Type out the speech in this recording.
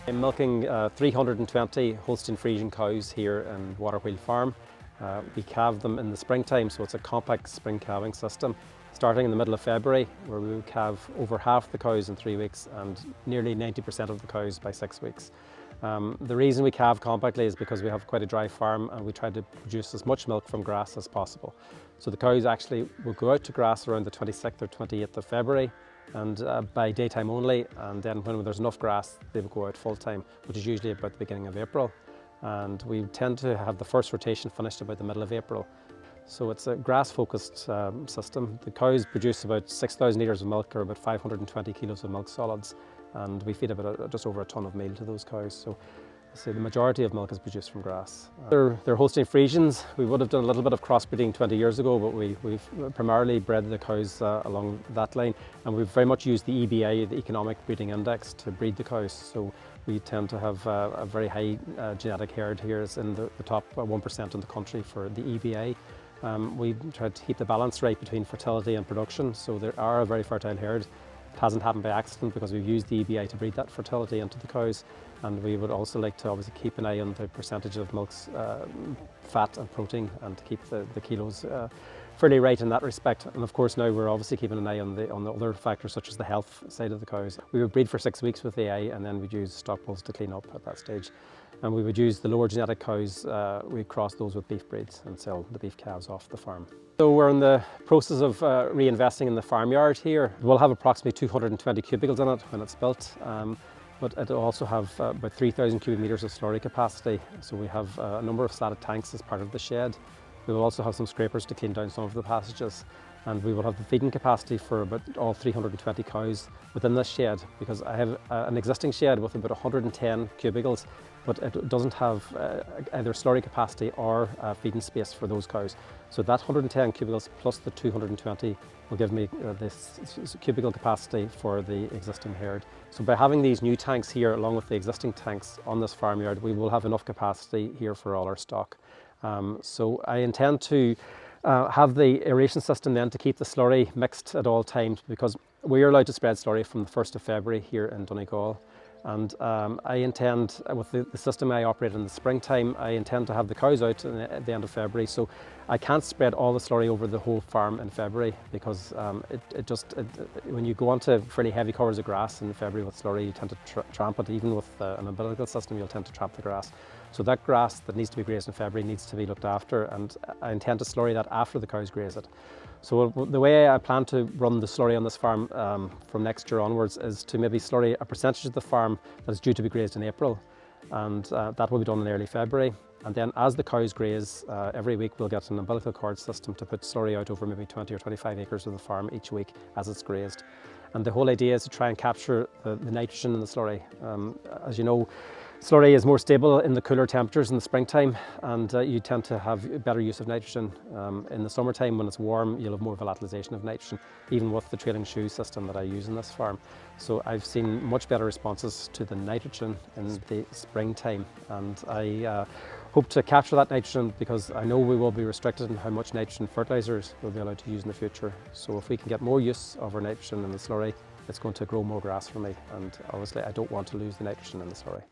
I'm milking 320 Holstein Friesian cows here in Waterwheel Farm. We calve them in the springtime, so it's a compact spring calving system. Starting in the middle of February, where we will calve over half the cows in 3 weeks and nearly 90% of the cows by 6 weeks. The reason we calve compactly is because we have quite a dry farm and we try to produce as much milk from grass as possible. So the cows actually will go out to grass around the 26th or 28th of February and by daytime only, and then when there's enough grass they will go out full time, which is usually about the beginning of April. And we tend to have the first rotation finished about the middle of April. So it's a grass-focused system. The cows produce about 6,000 litres of milk, or about 520 kilos of milk solids, and we feed about just over a tonne of meal to those cows. So the majority of milk is produced from grass. They're Holstein Friesians. We would have done a little bit of crossbreeding 20 years ago, but we've primarily bred the cows along that line, and we've very much used the EBI, the Economic Breeding Index, to breed the cows. So we tend to have a very high genetic herd here. It's in the top 1% in the country for the EBI. We try to keep the balance right between fertility and production, so there are a very fertile herd. It hasn't happened by accident because we've used the EBI to breed that fertility into the cows, and we would also like to obviously keep an eye on the percentage of milk's fat and protein, and to keep the kilos fairly right in that respect. And of course now we're obviously keeping an eye on the other factors such as the health side of the cows. We would breed for 6 weeks with AI, and then we'd use stock bulls to clean up at that stage. And we would use the lower genetic cows, we cross those with beef breeds and sell the beef calves off the farm. So we're in the process of reinvesting in the farmyard here. We'll have approximately 220 cubicles in it when it's built, but it'll also have about 3,000 cubic metres of slurry capacity. So we have a number of slatted tanks as part of the shed. We will also have some scrapers to clean down some of the passages, and we will have the feeding capacity for about all 320 cows within this shed, because I have an existing shed with about 110 cubicles, but it doesn't have either slurry capacity or feeding space for those cows. So that 110 cubicles plus the 220 will give me this cubicle capacity for the existing herd. So by having these new tanks here along with the existing tanks on this farmyard, we will have enough capacity here for all our stock. So I intend to have the aeration system then to keep the slurry mixed at all times, because we are allowed to spread slurry from the 1st of February here in Donegal. And I intend, with the system I operate in the springtime, I intend to have the cows out at the end of February. So I can't spread all the slurry over the whole farm in February, because when you go onto fairly heavy covers of grass in February with slurry, you tend to tramp it. Even with an umbilical system, you'll tend to tramp the grass. So that grass that needs to be grazed in February needs to be looked after, and I intend to slurry that after the cows graze it. So the way I plan to run the slurry on this farm from next year onwards is to maybe slurry a percentage of the farm that is due to be grazed in April, and that will be done in early February. And then as the cows graze, every week we'll get an umbilical cord system to put slurry out over maybe 20 or 25 acres of the farm each week as it's grazed. And the whole idea is to try and capture the nitrogen in the slurry. As you know, slurry is more stable in the cooler temperatures in the springtime, and you tend to have better use of nitrogen. In the summertime, when it's warm, you'll have more volatilization of nitrogen, even with the trailing shoe system that I use in this farm. So I've seen much better responses to the nitrogen in the springtime, and I hope to capture that nitrogen, because I know we will be restricted in how much nitrogen fertilizers we'll be allowed to use in the future. So if we can get more use of our nitrogen in the slurry, it's going to grow more grass for me, and obviously I don't want to lose the nitrogen in the slurry.